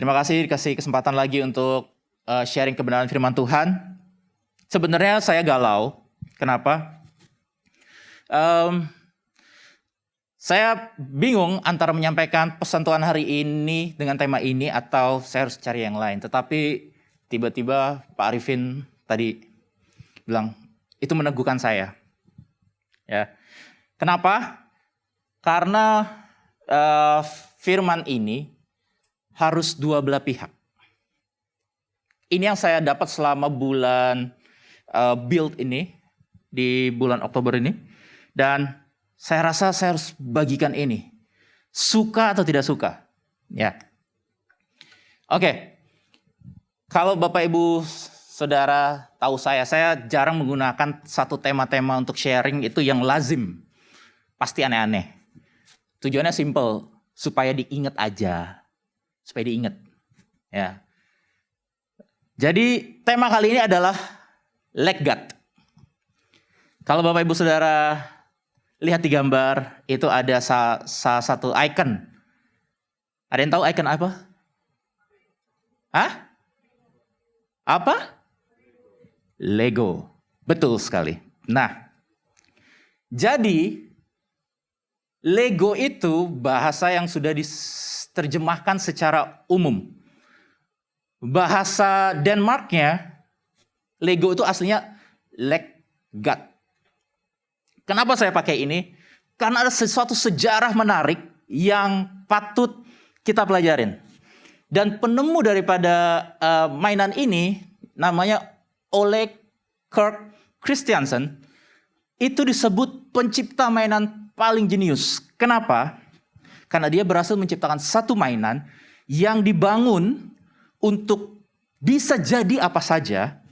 Terima kasih dikasih kesempatan lagi untuk sharing kebenaran firman Tuhan. Sebenarnya saya galau. Kenapa? Saya bingung antara menyampaikan pesan Tuhan hari ini dengan tema ini atau saya harus cari yang lain. Tetapi tiba-tiba Pak Arifin tadi bilang, itu meneguhkan saya. Ya. Kenapa? Karena firman ini harus dua belah pihak. Ini yang saya dapat selama bulan build ini, di bulan Oktober ini. Dan saya rasa saya harus bagikan ini. Suka atau tidak suka. Ya. Oke. Kalau Bapak Ibu Saudara tahu saya jarang menggunakan satu tema-tema untuk sharing itu yang lazim. Pasti aneh-aneh. Tujuannya simple, supaya diingat aja. Supaya diingat. Ya. Jadi tema kali ini adalah Like God. Kalau Bapak Ibu Saudara lihat di gambar, itu ada salah satu icon. Ada yang tahu icon apa? Hah? Apa? Lego. Betul sekali. Nah, jadi Lego itu bahasa yang sudah diterjemahkan secara umum. Bahasa Denmarknya, Lego itu aslinya Like God. Kenapa saya pakai ini? Karena ada sesuatu sejarah menarik yang patut kita pelajarin. Dan penemu daripada mainan ini namanya Ole Kirk Christiansen. Itu disebut pencipta mainan paling jenius. Kenapa? Karena dia berhasil menciptakan satu mainan yang dibangun untuk bisa jadi apa saja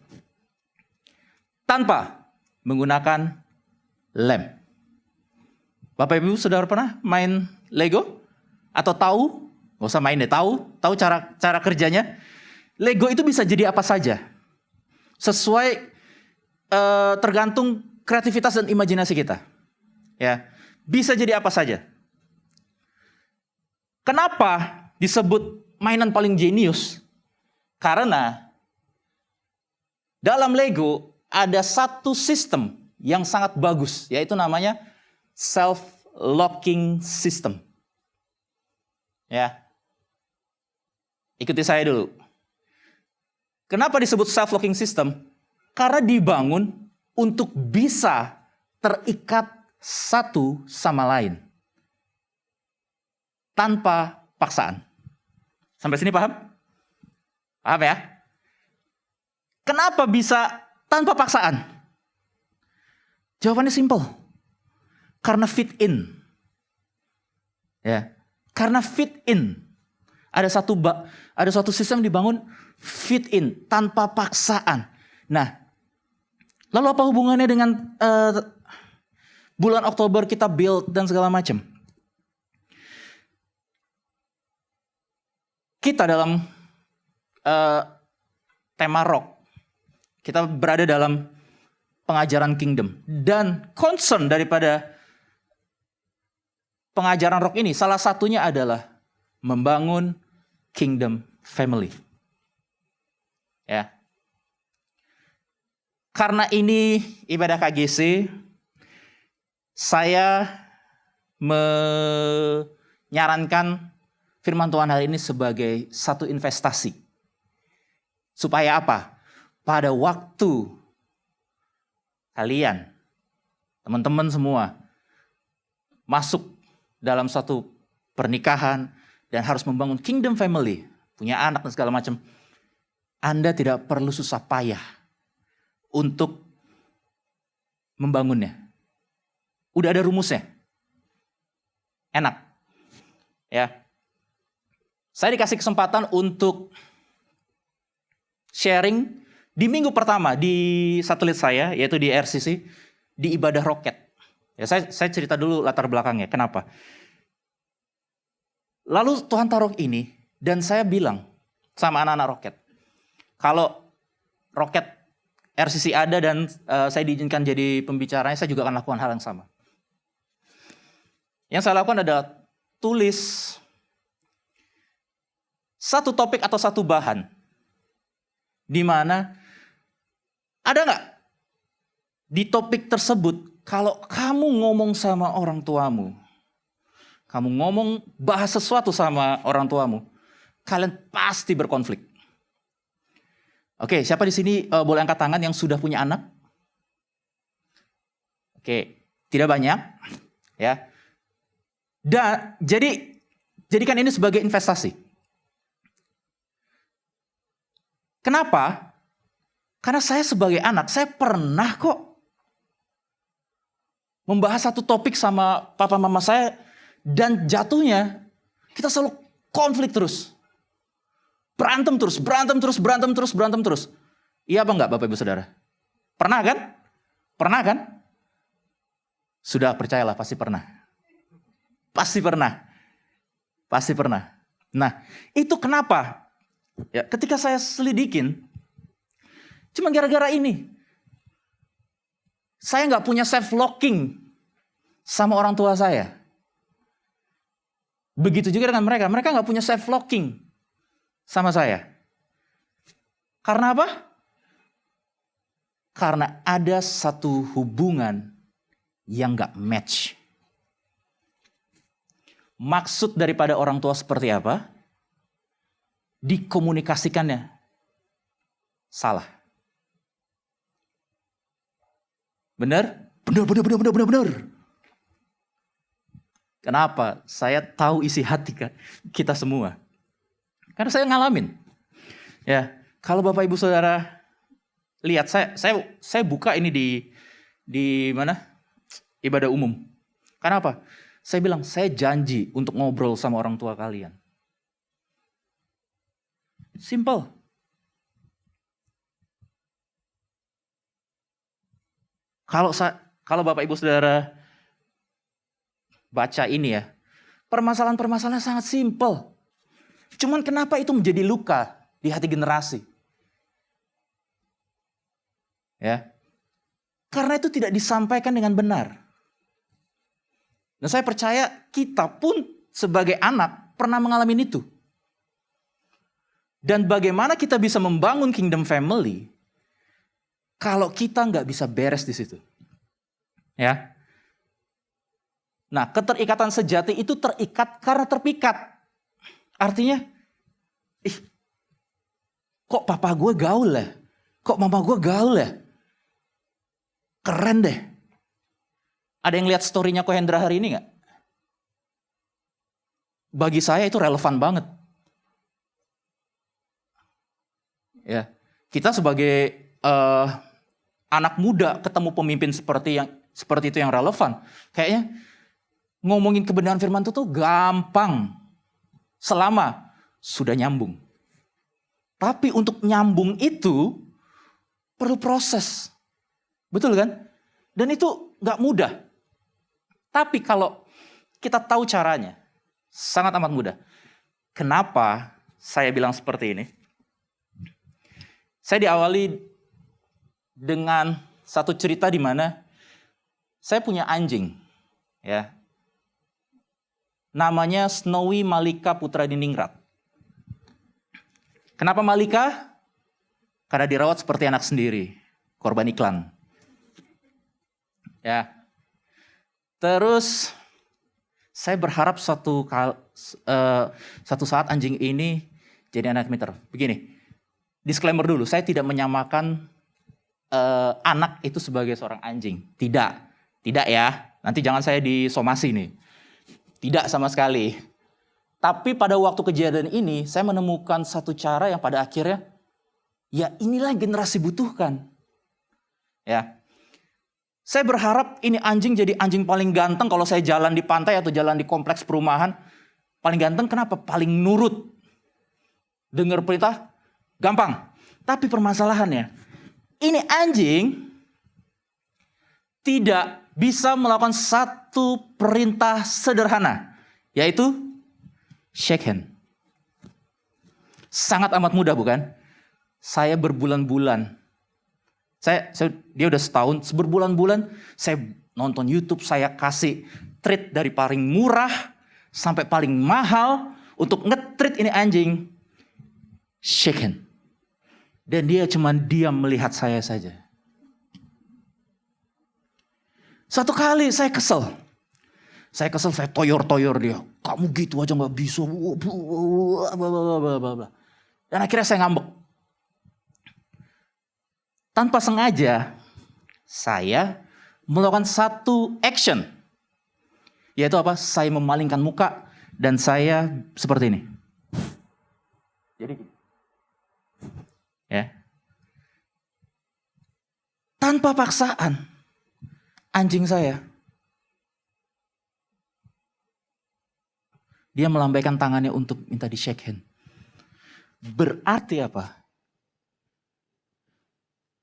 tanpa menggunakan lem. Bapak Ibu Saudara pernah main Lego? Atau tahu? Gak usah main deh, tahu cara kerjanya. Lego itu bisa jadi apa saja. Sesuai tergantung kreativitas dan imajinasi kita. Ya. Bisa jadi apa saja. Kenapa disebut mainan paling jenius? Karena dalam Lego ada satu sistem yang sangat bagus, yaitu namanya self-locking system. Ya. Ikuti saya dulu. Kenapa disebut self-locking system? Karena dibangun untuk bisa terikat satu sama lain. Tanpa paksaan. Sampai sini paham? Paham ya? Kenapa bisa tanpa paksaan? Jawabannya simple. Karena fit in. Ya. Karena fit in. Ada satu sistem dibangun fit in tanpa paksaan. Nah, lalu apa hubungannya dengan bulan Oktober kita build dan segala macam? Kita dalam tema rock. Kita berada dalam pengajaran kingdom. Dan concern daripada pengajaran rock ini salah satunya adalah membangun kingdom family. Ya. Karena ini ibadah KGC, saya menyarankan firman Tuhan hari ini sebagai satu investasi. Supaya apa? Pada waktu kalian, teman-teman semua, masuk dalam satu pernikahan dan harus membangun kingdom family, punya anak dan segala macam, Anda tidak perlu susah payah untuk membangunnya. Udah ada rumusnya. Enak. Ya. Saya dikasih kesempatan untuk sharing di minggu pertama di satelit saya, yaitu di RCC, di ibadah roket. Ya, saya cerita dulu latar belakangnya. Kenapa? Lalu Tuhan taruh ini, dan saya bilang sama anak-anak roket, kalau roket RCC ada dan saya diizinkan jadi pembicaranya, saya juga akan lakukan hal yang sama. Yang saya lakukan adalah tulis satu topik atau satu bahan di mana ada nggak di topik tersebut kalau kamu ngomong sama orang tuamu, kamu ngomong bahas sesuatu sama orang tuamu, kalian pasti berkonflik. Oke, siapa di sini boleh angkat tangan yang sudah punya anak? Oke, tidak banyak, ya. Dan jadikan ini sebagai investasi. Kenapa? Karena saya sebagai anak, saya pernah kok membahas satu topik sama papa mama saya dan jatuhnya kita selalu konflik terus. Berantem terus. Iya apa enggak Bapak Ibu Saudara? Pernah kan? Pernah kan? Sudah, percayalah, pasti pernah. Pasti pernah. Nah, itu kenapa? Ya, ketika saya selidikin, cuma gara-gara ini. Saya nggak punya self-locking sama orang tua saya. Begitu juga dengan mereka. Mereka nggak punya self-locking sama saya. Karena apa? Karena ada satu hubungan yang nggak match. Maksud daripada orang tua seperti apa? Dikomunikasikannya salah. Benar? Benar. Kenapa? Saya tahu isi hati kita semua. Karena saya ngalamin. Ya, kalau Bapak Ibu Saudara lihat, saya buka ini di mana? Ibadah umum. Kenapa? Saya bilang, saya janji untuk ngobrol sama orang tua kalian. Simple. Kalau Bapak Ibu Saudara baca ini ya, permasalahan-permasalahan sangat simple. Cuman kenapa itu menjadi luka di hati generasi? Ya. Karena itu tidak disampaikan dengan benar. Dan saya percaya kita pun sebagai anak pernah mengalami itu. Dan bagaimana kita bisa membangun kingdom family kalau kita nggak bisa beres di situ. Ya. Nah, keterikatan sejati itu terikat karena terpikat. Artinya, kok papa gue gaul ya? Kok mama gue gaul ya? Keren deh. Ada yang lihat story-nya Ko Hendra hari ini gak? Bagi saya itu relevan banget. Ya, kita sebagai anak muda ketemu pemimpin seperti itu yang relevan. Kayaknya ngomongin kebenaran firman itu tuh gampang. Selama sudah nyambung. Tapi untuk nyambung itu perlu proses. Betul kan? Dan itu gak mudah. Tapi kalau kita tahu caranya, sangat amat mudah. Kenapa saya bilang seperti ini? Saya diawali dengan satu cerita di mana saya punya anjing. Ya. Namanya Snowy Malika Putra Diningrat. Kenapa Malika? Karena dirawat seperti anak sendiri, korban iklan. Ya. Terus saya berharap suatu saat anjing ini jadi anak pintar. Begini, disclaimer dulu, saya tidak menyamakan anak itu sebagai seorang anjing. Tidak ya. Nanti jangan saya disomasi nih. Tidak sama sekali. Tapi pada waktu kejadian ini, saya menemukan satu cara yang pada akhirnya, ya inilah yang generasi butuhkan. Ya. Saya berharap ini anjing jadi anjing paling ganteng kalau saya jalan di pantai atau jalan di kompleks perumahan. Paling ganteng kenapa? Paling nurut. Dengar perintah, gampang. Tapi permasalahannya, ini anjing tidak bisa melakukan satu perintah sederhana. Yaitu shake hand. Sangat amat mudah bukan? Saya berbulan-bulan. Dia udah setahun, berbulan-bulan saya nonton YouTube, saya kasih treat dari paling murah sampai paling mahal untuk nge-treat ini anjing. shake hand. Dan dia cuma diam melihat saya saja. Satu kali saya kesel. Saya toyor-toyor dia. Kamu gitu aja gak bisa. Dan akhirnya saya ngambek. Tanpa sengaja, saya melakukan satu action. Yaitu apa? Saya memalingkan muka dan saya seperti ini. Jadi ya. Tanpa paksaan, anjing saya, dia melambaikan tangannya untuk minta di shake hand. Berarti apa?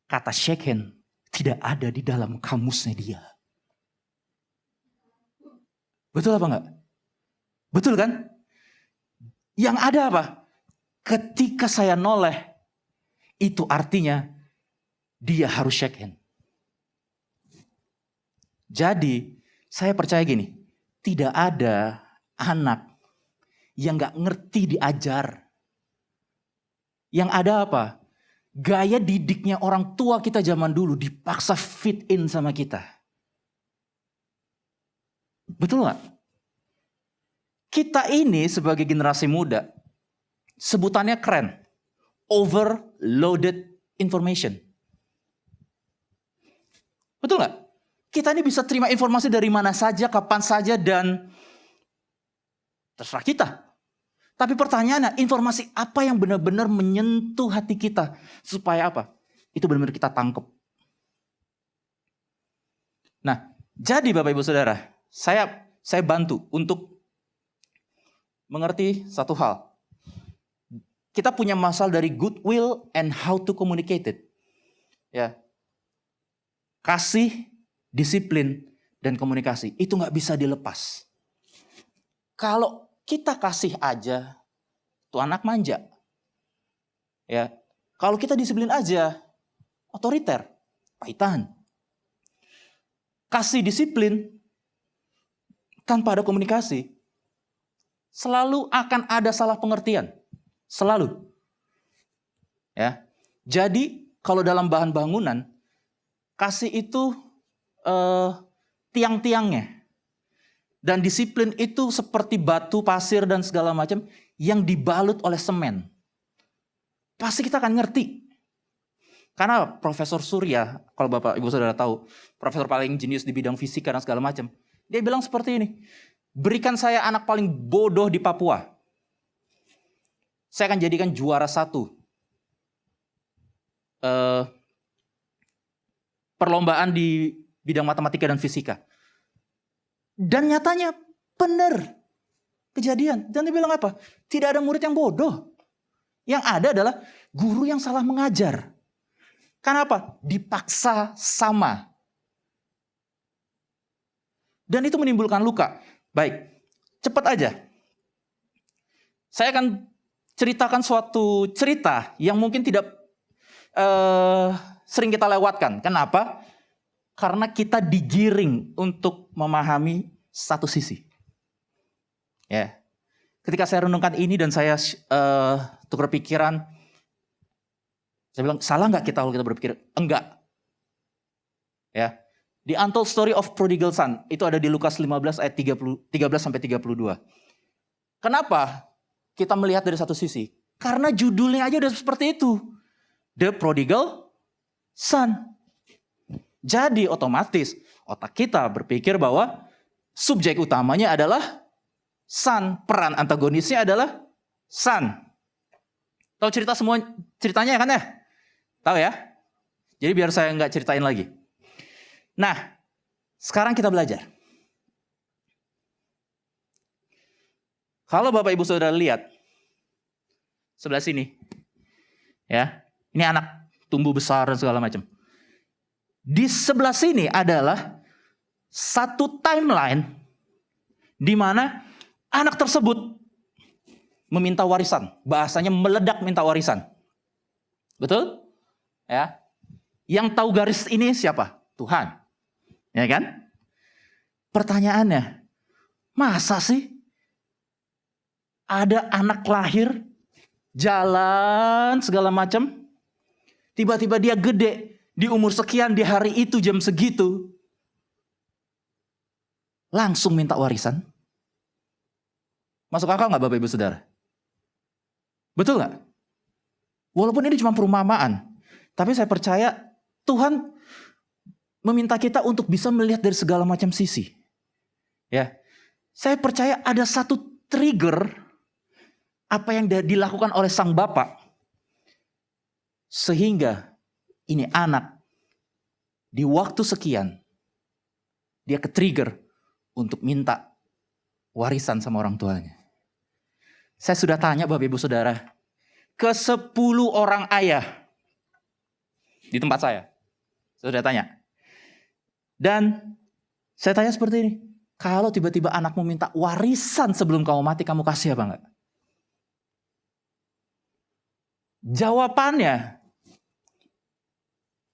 Kata shake hand tidak ada di dalam kamusnya dia. Betul apa enggak? Betul kan? Yang ada apa? Ketika saya noleh, itu artinya dia harus shake hand. Jadi saya percaya gini, tidak ada anak yang gak ngerti diajar. Yang ada apa? Gaya didiknya orang tua kita zaman dulu dipaksa fit in sama kita. Betul gak? Kita ini sebagai generasi muda, sebutannya keren. Overloaded information. Betul gak? Kita ini bisa terima informasi dari mana saja, kapan saja, dan terserah kita. Tapi pertanyaannya, informasi apa yang benar-benar menyentuh hati kita? Supaya apa? Itu benar-benar kita tangkap. Nah, jadi Bapak Ibu Saudara, saya bantu untuk mengerti satu hal. Kita punya masalah dari goodwill and how to communicate it. Ya. Kasih, disiplin, dan komunikasi. Itu gak bisa dilepas. Kalau kita kasih aja, tuh anak manja. Ya. Kalau kita disiplin aja, otoriter, pahitan. Kasih disiplin, tanpa ada komunikasi, selalu akan ada salah pengertian. Selalu. Ya. Jadi kalau dalam bahan bangunan, kasih itu tiang-tiangnya. Dan disiplin itu seperti batu, pasir, dan segala macam yang dibalut oleh semen. Pasti kita akan ngerti. Karena Profesor Surya, kalau Bapak Ibu Saudara tahu, profesor paling jenius di bidang fisika dan segala macam, dia bilang seperti ini, berikan saya anak paling bodoh di Papua, saya akan jadikan juara 1 perlombaan di bidang matematika dan fisika. Dan nyatanya benar kejadian. Dan dia bilang apa? Tidak ada murid yang bodoh. Yang ada adalah guru yang salah mengajar. Kenapa? Dipaksa sama. Dan itu menimbulkan luka. Baik, cepat aja. Saya akan ceritakan suatu cerita yang mungkin tidak sering kita lewatkan. Kenapa? Karena kita digiring untuk memahami satu sisi. Ya. Ketika saya renungkan ini dan saya tukar pikiran, saya bilang, salah nggak kita kalau kita berpikir? Enggak. Ya. The Untold Story of Prodigal Son itu ada di Lukas 15 ayat 13-32. Kenapa kita melihat dari satu sisi? Karena judulnya aja udah seperti itu. The Prodigal Son. Jadi otomatis otak kita berpikir bahwa subjek utamanya adalah son. Peran antagonisnya adalah son. Tahu ceritanya kan ya? Tahu ya? Jadi biar saya nggak ceritain lagi. Nah, sekarang kita belajar. Kalau Bapak Ibu Saudara lihat sebelah sini, ya, ini anak tumbuh besar dan segala macam. Di sebelah sini adalah satu timeline di mana anak tersebut meminta warisan. Bahasanya meledak minta warisan. Betul? Ya. Yang tahu garis ini siapa? Tuhan. Ya kan? Pertanyaannya, masa sih ada anak lahir jalan segala macam. Tiba-tiba dia gede, di umur sekian, di hari itu, jam segitu. Langsung minta warisan. Masuk akal gak Bapak Ibu Saudara? Betul gak? Walaupun ini cuma perumpamaan. Tapi saya percaya Tuhan meminta kita untuk bisa melihat dari segala macam sisi. Ya, saya percaya ada satu trigger apa yang dilakukan oleh sang bapak. Sehingga ini anak di waktu sekian dia ke-trigger untuk minta warisan sama orang tuanya. Saya sudah tanya Bapak Ibu Saudara, ke 10 orang ayah di tempat saya. Saya sudah tanya. Dan saya tanya seperti ini, kalau tiba-tiba anakmu minta warisan sebelum kamu mati, kamu kasih apa enggak? Jawabannya,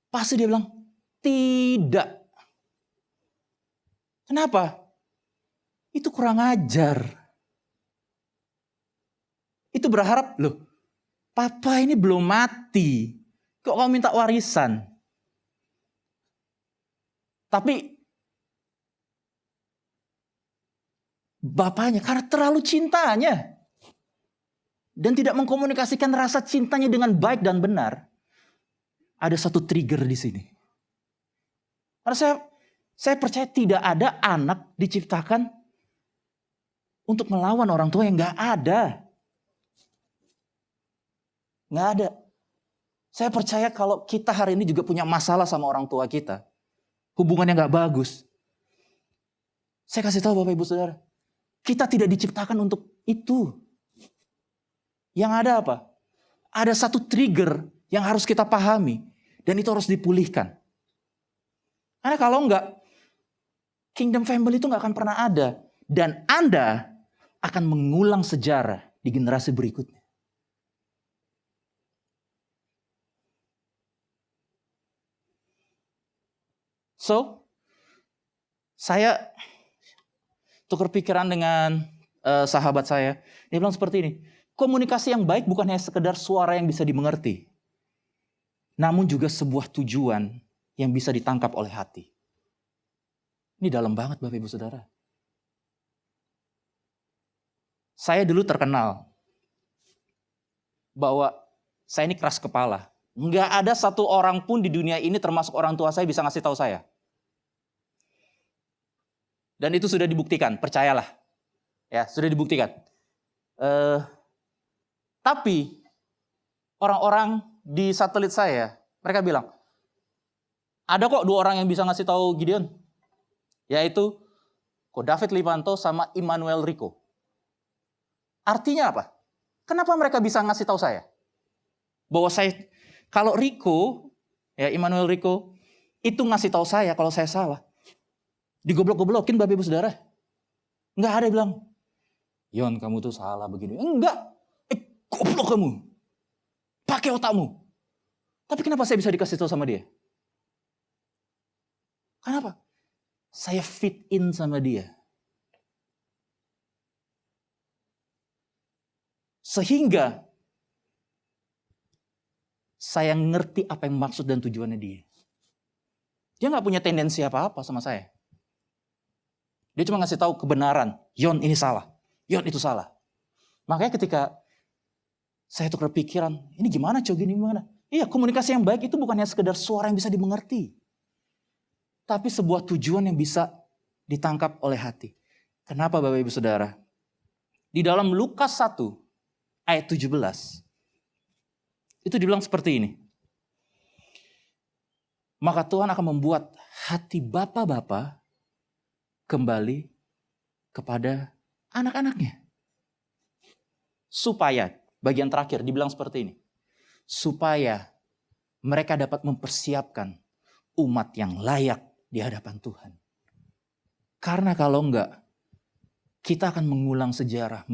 pasti dia bilang, tidak. Kenapa? Itu kurang ajar. Itu berharap, loh, papa ini belum mati, kok kamu minta warisan? Tapi bapaknya karena terlalu cintanya dan tidak mengkomunikasikan rasa cintanya dengan baik dan benar, ada satu trigger di sini. Karena saya percaya tidak ada anak diciptakan untuk melawan orang tua yang nggak ada. Nggak ada. Saya percaya kalau kita hari ini juga punya masalah sama orang tua kita, hubungannya nggak bagus. Saya kasih tahu Bapak Ibu Saudara, kita tidak diciptakan untuk itu. Yang ada apa? Ada satu trigger yang harus kita pahami. Dan itu harus dipulihkan. Karena kalau enggak, kingdom family itu enggak akan pernah ada. Dan Anda akan mengulang sejarah di generasi berikutnya. So, saya tukar pikiran dengan sahabat saya. Dia bilang seperti ini, komunikasi yang baik bukan hanya sekedar suara yang bisa dimengerti, namun juga sebuah tujuan yang bisa ditangkap oleh hati. Ini dalam banget Bapak Ibu Saudara. Saya dulu terkenal bahwa saya ini keras kepala. Nggak ada satu orang pun di dunia ini termasuk orang tua saya bisa ngasih tahu saya. Dan itu sudah dibuktikan, percayalah. Ya, sudah dibuktikan. Tapi orang-orang di satelit saya, mereka bilang, ada kok 2 orang yang bisa ngasih tahu Gideon. Yaitu Ko David Limanto sama Immanuel Rico. Artinya apa? Kenapa mereka bisa ngasih tahu saya? Bahwa saya, kalau Rico, ya Immanuel Rico, itu ngasih tahu saya kalau saya salah. Digoblok-goblokin Bapak Ibu Saudara. Enggak ada yang bilang, Yon kamu tuh salah begini. Enggak. Goblok kamu. Pakai otakmu. Tapi kenapa saya bisa dikasih tahu sama dia? Kenapa? Saya fit in sama dia. Sehingga saya ngerti apa yang maksud dan tujuannya dia. Dia gak punya tendensi apa-apa sama saya. Dia cuma ngasih tahu kebenaran. Yon ini salah. Yon itu salah. Makanya ketika saya tukar pikiran, ini gimana Cok, gini gimana? Iya, komunikasi yang baik itu bukan hanya sekedar suara yang bisa dimengerti. Tapi sebuah tujuan yang bisa ditangkap oleh hati. Kenapa Bapak Ibu Saudara? Di dalam Lukas 1 ayat 17. Itu dibilang seperti ini. Maka Tuhan akan membuat hati bapa-bapa kembali kepada anak-anaknya. Supaya, bagian terakhir dibilang seperti ini. Supaya mereka dapat mempersiapkan umat yang layak di hadapan Tuhan. Karena kalau enggak, kita akan mengulang sejarah.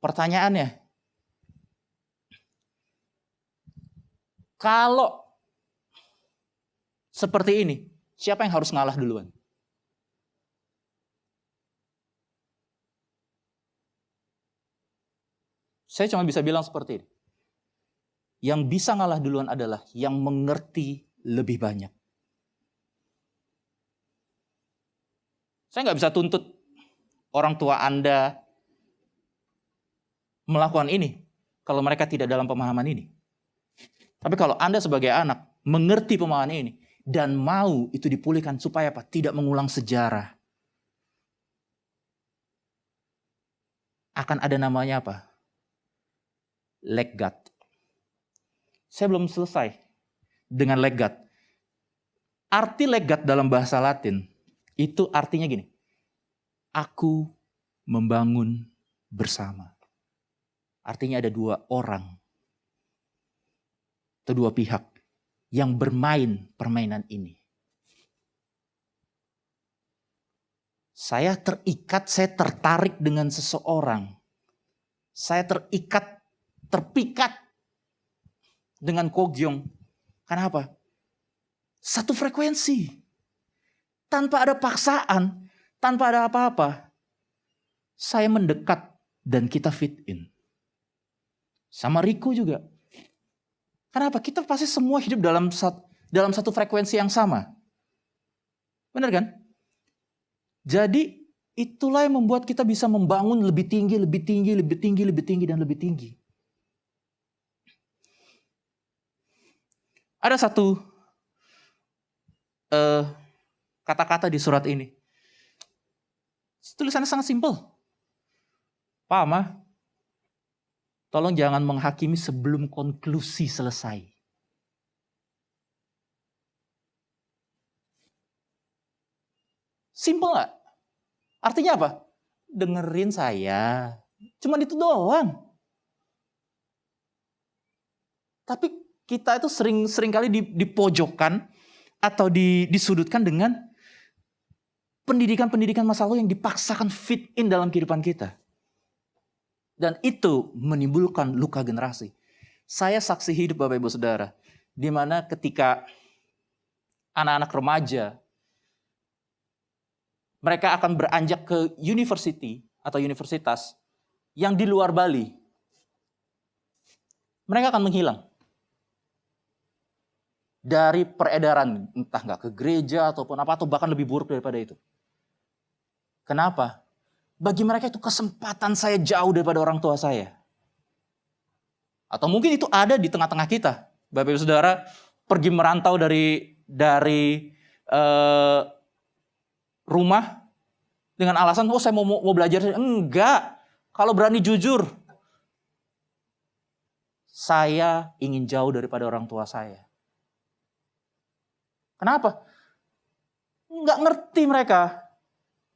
Pertanyaannya, kalau seperti ini, siapa yang harus ngalah duluan? Saya cuma bisa bilang seperti ini. Yang bisa ngalah duluan adalah yang mengerti lebih banyak. Saya nggak bisa tuntut orang tua Anda melakukan ini kalau mereka tidak dalam pemahaman ini. Tapi kalau Anda sebagai anak mengerti pemahaman ini dan mau itu dipulihkan supaya apa? Tidak mengulang sejarah. Akan ada namanya apa? Legat. Saya belum selesai dengan legat. Arti legat dalam bahasa Latin itu artinya gini. Aku membangun bersama. Artinya ada dua orang atau dua pihak yang bermain permainan ini. Saya terikat, saya tertarik dengan seseorang. Saya terpikat dengan Kogyong. Kenapa? Satu frekuensi. Tanpa ada paksaan, tanpa ada apa-apa. Saya mendekat dan kita fit in. Sama Riko juga. Kenapa? Kita pasti semua hidup dalam satu frekuensi yang sama. Benar kan? Jadi itulah yang membuat kita bisa membangun lebih tinggi, lebih tinggi, lebih tinggi, lebih tinggi, dan lebih tinggi. Ada satu kata-kata di surat ini. Tulisannya sangat simpel. Pak Ma, tolong jangan menghakimi sebelum konklusi selesai. Simpel gak? Artinya apa? Dengerin saya. Cuman itu doang. Tapi kita itu sering kali dipojokkan atau disudutkan dengan pendidikan masa lalu yang dipaksakan fit in dalam kehidupan kita. Dan itu menimbulkan luka generasi. Saya saksi hidup Bapak Ibu Saudara. Di mana ketika anak-anak remaja, mereka akan beranjak ke university atau universitas yang di luar Bali. Mereka akan menghilang. Dari peredaran, entah nggak ke gereja ataupun apa, atau bahkan lebih buruk daripada itu. Kenapa? Bagi mereka itu kesempatan saya jauh daripada orang tua saya. Atau mungkin itu ada di tengah-tengah kita. Bapak Ibu Saudara pergi merantau dari rumah dengan alasan, oh saya mau belajar. Enggak. Kalau berani jujur, saya ingin jauh daripada orang tua saya. Kenapa? Nggak ngerti mereka.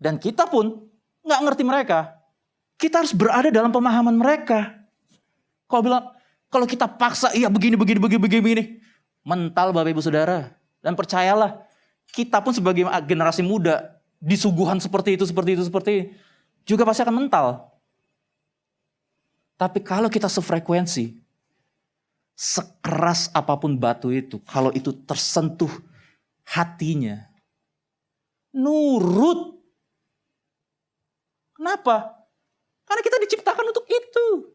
Dan kita pun nggak ngerti mereka. Kita harus berada dalam pemahaman mereka. Kalau kita paksa, iya begini. Mental Bapak Ibu Saudara. Dan percayalah, kita pun sebagai generasi muda, disuguhan seperti itu. Juga pasti akan mental. Tapi kalau kita sefrekuensi, sekeras apapun batu itu, kalau itu tersentuh hatinya, nurut. Kenapa? Karena kita diciptakan untuk itu.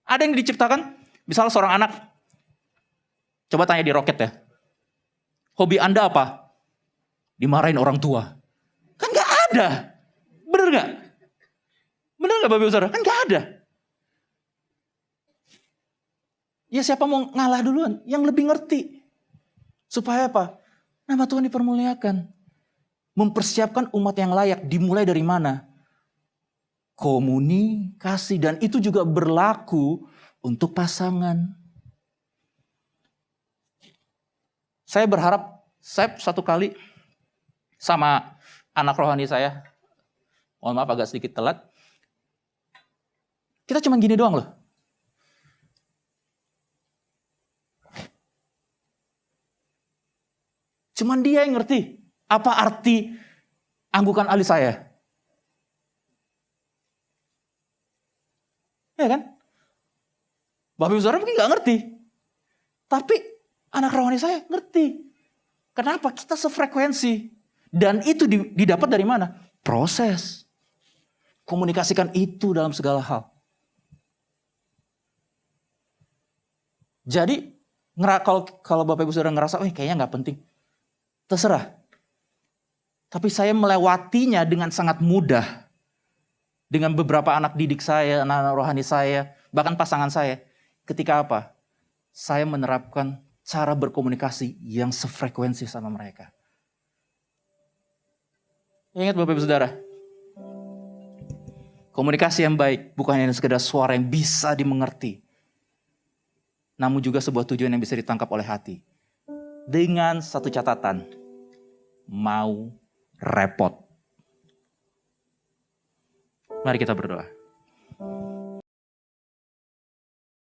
Ada yang diciptakan, misalnya seorang anak, coba tanya di Roket ya, hobi Anda apa? Dimarahin orang tua. Kan gak ada. Bener gak? Bener gak Bapak Ibu Saudara? Kan gak ada. Ya siapa mau ngalah duluan? Yang lebih ngerti. Supaya apa? Nama Tuhan dipermuliakan. Mempersiapkan umat yang layak. Dimulai dari mana? Komunikasi. Dan itu juga berlaku untuk pasangan. Saya berharap, saya satu kali sama anak rohani saya, mohon maaf agak sedikit telat, kita cuma gini doang loh. Cuman dia yang ngerti apa arti anggukan alis saya. Ya kan? Bapak Ibu Saudara mungkin gak ngerti. Tapi anak rohani saya ngerti. Kenapa? Kita sefrekuensi. Dan itu didapat dari mana? Proses. Komunikasikan itu dalam segala hal. Jadi kalau Bapak Ibu Saudara ngerasa, kayaknya nggak penting, terserah. Tapi saya melewatinya dengan sangat mudah. Dengan beberapa anak didik saya, anak-anak rohani saya, bahkan pasangan saya. Ketika apa? Saya menerapkan cara berkomunikasi yang sefrekuensi sama mereka. Ingat Bapak Ibu Saudara, komunikasi yang baik bukan hanya sekedar suara yang bisa dimengerti, namun juga sebuah tujuan yang bisa ditangkap oleh hati. Dengan satu catatan, mau repot. Mari kita berdoa.